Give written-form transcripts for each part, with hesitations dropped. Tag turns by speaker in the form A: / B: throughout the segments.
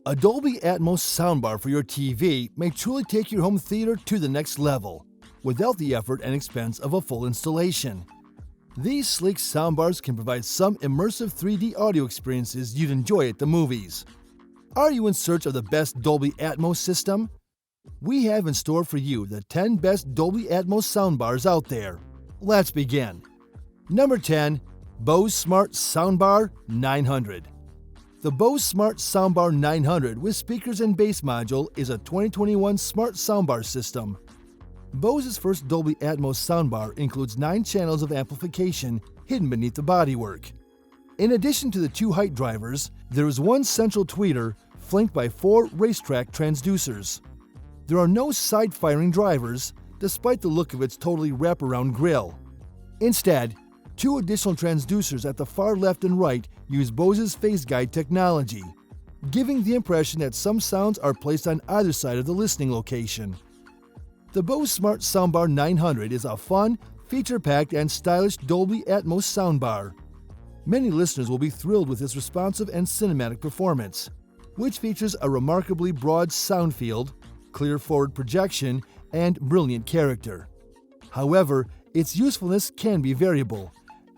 A: A Dolby Atmos soundbar for your TV may truly take your home theater to the next level, without the effort and expense of a full installation. These sleek soundbars can provide some immersive 3D audio experiences you'd enjoy at the movies. Are you in search of the best Dolby Atmos system? We have in store for you the 10 best Dolby Atmos soundbars out there. Let's begin. Number 10. Bose Smart Soundbar 900. The Bose Smart Soundbar 900 with speakers and bass module is a 2021 smart soundbar system. Bose's first Dolby Atmos soundbar includes 9 channels of amplification hidden beneath the bodywork. In addition to the 2 height drivers, there is one central tweeter flanked by 4 racetrack transducers. There are no side-firing drivers, despite the look of its totally wraparound grille. Instead, 2 additional transducers at the far left and right use Bose's phase guide technology, giving the impression that some sounds are placed on either side of the listening location. The Bose Smart Soundbar 900 is a fun, feature-packed, and stylish Dolby Atmos soundbar. Many listeners will be thrilled with its responsive and cinematic performance, which features a remarkably broad sound field, clear forward projection, and brilliant character. However, its usefulness can be variable,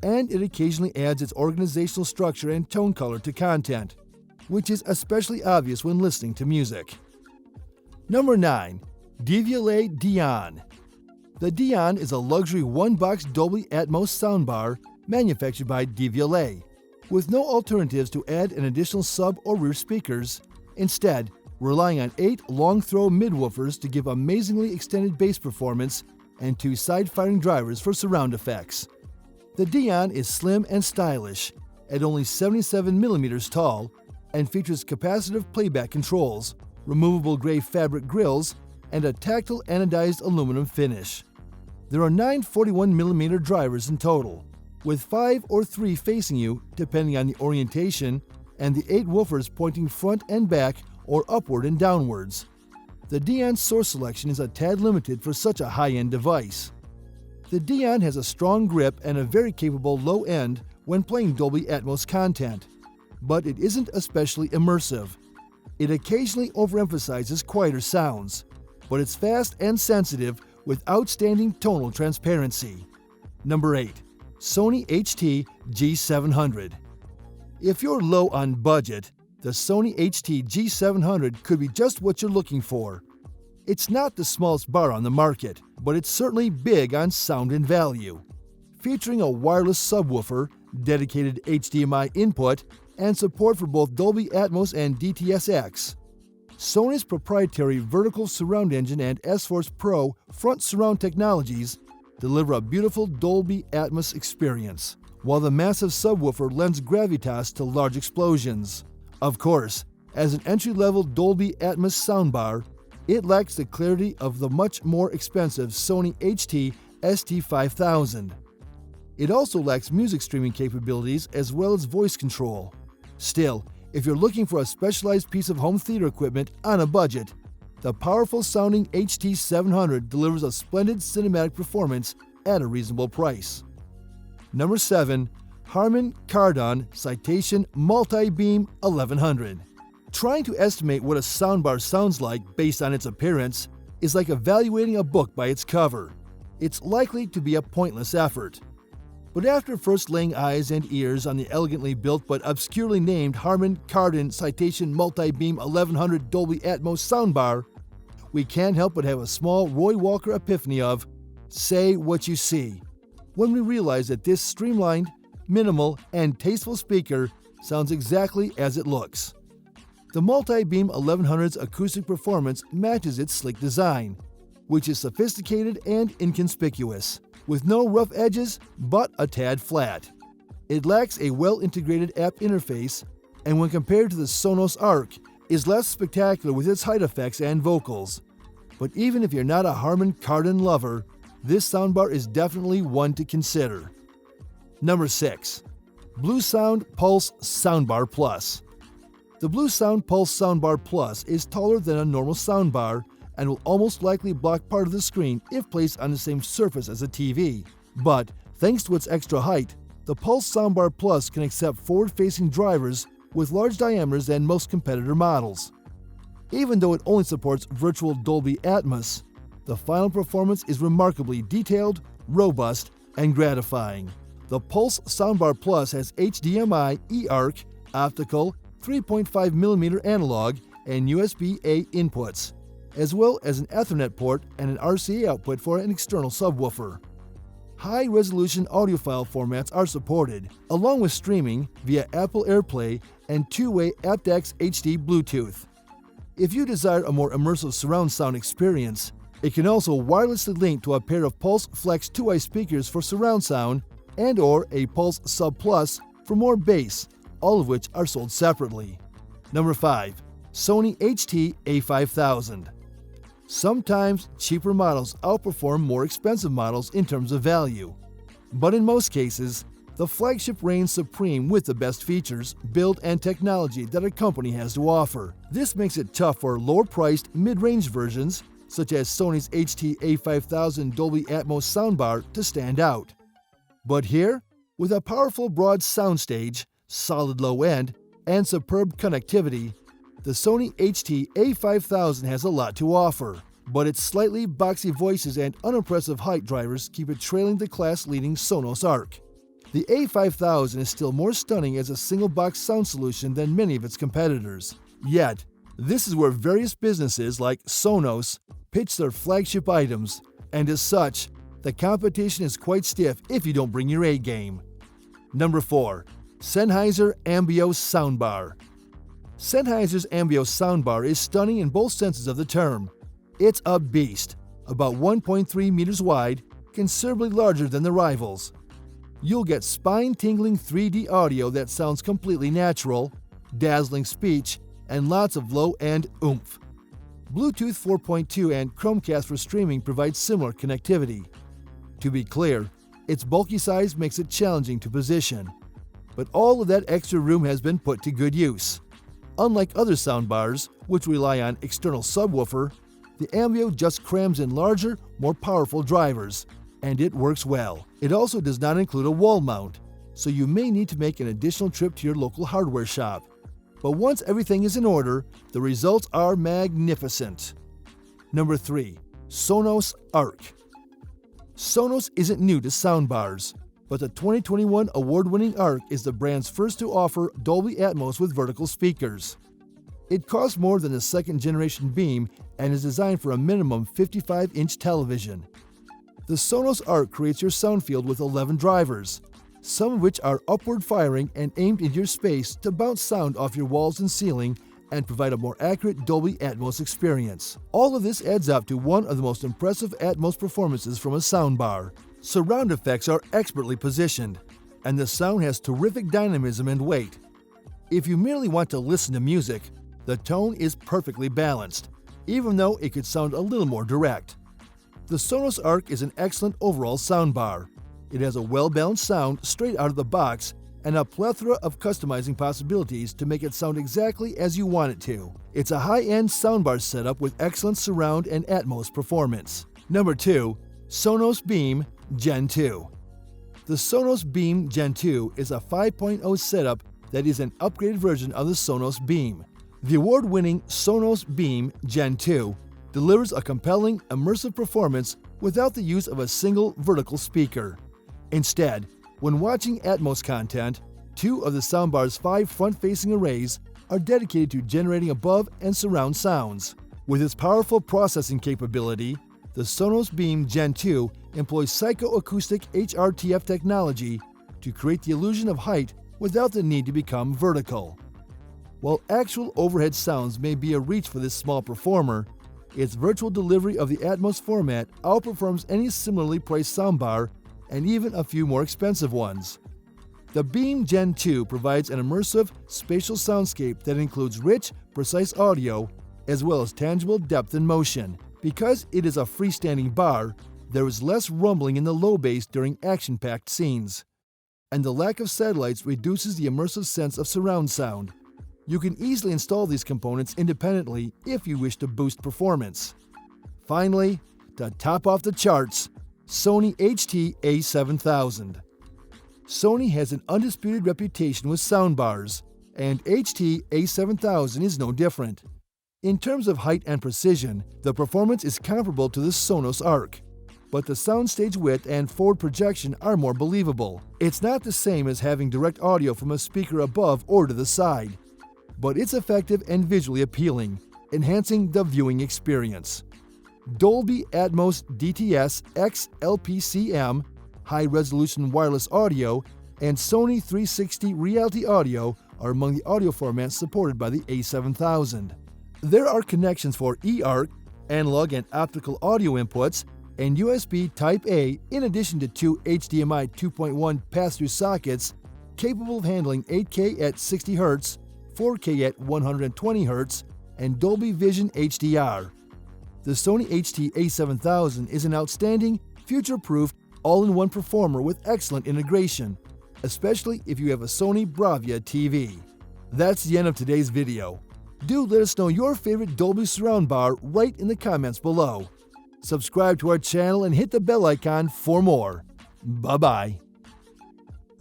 A: and it occasionally adds its organizational structure and tone color to content, which is especially obvious when listening to music. Number 9. Devialet Dion. The Dion is a luxury one-box Dolby Atmos soundbar manufactured by Devialet, with no alternatives to add an additional sub or rear speakers, instead relying on 8 long-throw mid-woofers to give amazingly extended bass performance and 2 side-firing drivers for surround effects. The Dion is slim and stylish, at only 77mm tall, and features capacitive playback controls, removable gray fabric grills, and a tactile anodized aluminum finish. There are 9 41mm drivers in total, with 5 or 3 facing you depending on the orientation, and the 8 woofers pointing front and back or upward and downwards. The Dion's source selection is a tad limited for such a high-end device. The Dion has a strong grip and a very capable low end when playing Dolby Atmos content, but it isn't especially immersive. It occasionally overemphasizes quieter sounds, but it's fast and sensitive with outstanding tonal transparency. Number 8. Sony HT G700. If you're low on budget, the Sony HT G700 could be just what you're looking for. It's not the smallest bar on the market, but it's certainly big on sound and value. Featuring a wireless subwoofer, dedicated HDMI input, and support for both Dolby Atmos and DTS:X, Sony's proprietary vertical surround engine and S-Force Pro front surround technologies deliver a beautiful Dolby Atmos experience, while the massive subwoofer lends gravitas to large explosions. Of course, as an entry-level Dolby Atmos soundbar, it lacks the clarity of the much more expensive Sony HT ST5000. It also lacks music streaming capabilities as well as voice control. Still, if you're looking for a specialized piece of home theater equipment on a budget, the powerful-sounding HT700 delivers a splendid cinematic performance at a reasonable price. Number 7. Harman Kardon Citation Multi-Beam 1100. Trying to estimate what a soundbar sounds like based on its appearance is like evaluating a book by its cover. It's likely to be a pointless effort. But after first laying eyes and ears on the elegantly built but obscurely named Harman Kardon Citation Multi-Beam 1100 Dolby Atmos soundbar, we can't help but have a small Roy Walker epiphany of say what you see when we realize that this streamlined, minimal, and tasteful speaker sounds exactly as it looks. The Multi-Beam 1100's acoustic performance matches its sleek design, which is sophisticated and inconspicuous, with no rough edges but a tad flat. It lacks a well-integrated app interface, and when compared to the Sonos Arc, is less spectacular with its height effects and vocals. But even if you're not a Harman Kardon lover, this soundbar is definitely one to consider. Number 6. Bluesound Pulse Soundbar Plus. The Bluesound Pulse Soundbar Plus is taller than a normal soundbar and will almost likely block part of the screen if placed on the same surface as a TV. But thanks to its extra height, the Pulse Soundbar Plus can accept forward-facing drivers with large diameters than most competitor models, Even though it only supports virtual Dolby Atmos, the final performance is remarkably detailed, robust, and gratifying. The Pulse Soundbar Plus has HDMI, eARC, optical, 3.5mm analog, and USB-A inputs, as well as an Ethernet port and an RCA output for an external subwoofer. High-resolution audiophile formats are supported, along with streaming via Apple AirPlay and two-way aptX HD Bluetooth. If you desire a more immersive surround sound experience, it can also wirelessly link to a pair of Pulse Flex 2-way speakers for surround sound and/or a Pulse Sub Plus for more bass, all of which are sold separately. Number 5. Sony HT-A5000. Sometimes cheaper models outperform more expensive models in terms of value, but in most cases, the flagship reigns supreme with the best features, build, and technology that a company has to offer. This makes it tough for lower-priced, mid-range versions, such as Sony's HT-A5000 Dolby Atmos soundbar, to stand out. But here, with a powerful broad soundstage, solid low end, and superb connectivity, the Sony HT-A5000 has a lot to offer, but its slightly boxy voices and unimpressive height drivers keep it trailing the class-leading Sonos Arc. The A5000 is still more stunning as a single-box sound solution than many of its competitors. Yet, this is where various businesses like Sonos pitch their flagship items, and as such, the competition is quite stiff if you don't bring your A game. Number 4. Sennheiser Ambeo Soundbar. Sennheiser's Ambeo soundbar is stunning in both senses of the term. It's a beast, about 1.3 meters wide, considerably larger than the rivals. You'll get spine-tingling 3D audio that sounds completely natural, dazzling speech, and lots of low-end oomph. Bluetooth 4.2 and Chromecast for streaming provide similar connectivity. To be clear, its bulky size makes it challenging to position, but all of that extra room has been put to good use. Unlike other soundbars, which rely on external subwoofer, the Ambeo just crams in larger, more powerful drivers, and it works well. It also does not include a wall mount, so you may need to make an additional trip to your local hardware shop. But once everything is in order, the results are magnificent. Number 3. Sonos Arc. Sonos isn't new to soundbars, but the 2021 award-winning Arc is the brand's first to offer Dolby Atmos with vertical speakers. It costs more than the second-generation Beam and is designed for a minimum 55-inch television. The Sonos Arc creates your sound field with 11 drivers, some of which are upward-firing and aimed into your space to bounce sound off your walls and ceiling and provide a more accurate Dolby Atmos experience. All of this adds up to one of the most impressive Atmos performances from a soundbar. Surround effects are expertly positioned, and the sound has terrific dynamism and weight. If you merely want to listen to music, the tone is perfectly balanced, even though it could sound a little more direct. The Sonos Arc is an excellent overall soundbar. It has a well-balanced sound straight out of the box and a plethora of customizing possibilities to make it sound exactly as you want it to. It's a high-end soundbar setup with excellent surround and Atmos performance. Number 2. Sonos Beam Gen 2. The Sonos Beam Gen 2 is a 5.0 setup that is an upgraded version of the Sonos Beam. The award-winning Sonos Beam Gen 2 delivers a compelling, immersive performance without the use of a single vertical speaker. Instead, when watching Atmos content, 2 of the soundbar's 5 front-facing arrays are dedicated to generating above and surround sounds. With its powerful processing capability, the Sonos Beam Gen 2 employs psychoacoustic HRTF technology to create the illusion of height without the need to become vertical. While actual overhead sounds may be a reach for this small performer, its virtual delivery of the Atmos format outperforms any similarly priced soundbar and even a few more expensive ones. The Beam Gen 2 provides an immersive, spatial soundscape that includes rich, precise audio, as well as tangible depth and motion. Because it is a freestanding bar, there is less rumbling in the low bass during action-packed scenes, and the lack of satellites reduces the immersive sense of surround sound. You can easily install these components independently if you wish to boost performance. Finally, to top off the charts, Sony HT-A7000. Sony has an undisputed reputation with soundbars, and HT-A7000 is no different. In terms of height and precision, the performance is comparable to the Sonos Arc, but the soundstage width and forward projection are more believable. It's not the same as having direct audio from a speaker above or to the side, but it's effective and visually appealing, enhancing the viewing experience. Dolby Atmos DTS X LPCM, high-resolution wireless audio, and Sony 360 Reality Audio are among the audio formats supported by the A7000. There are connections for eARC, analog and optical audio inputs, and USB Type-A in addition to two HDMI 2.1 pass-through sockets capable of handling 8K at 60 Hz, 4K at 120 Hz, and Dolby Vision HDR. The Sony HT-A7000 is an outstanding, future-proof, all-in-one performer with excellent integration, especially if you have a Sony Bravia TV. That's the end of today's video. Do let us know your favorite Dolby Surround bar right in the comments below. Subscribe to our channel and hit the bell icon for more. Bye-bye.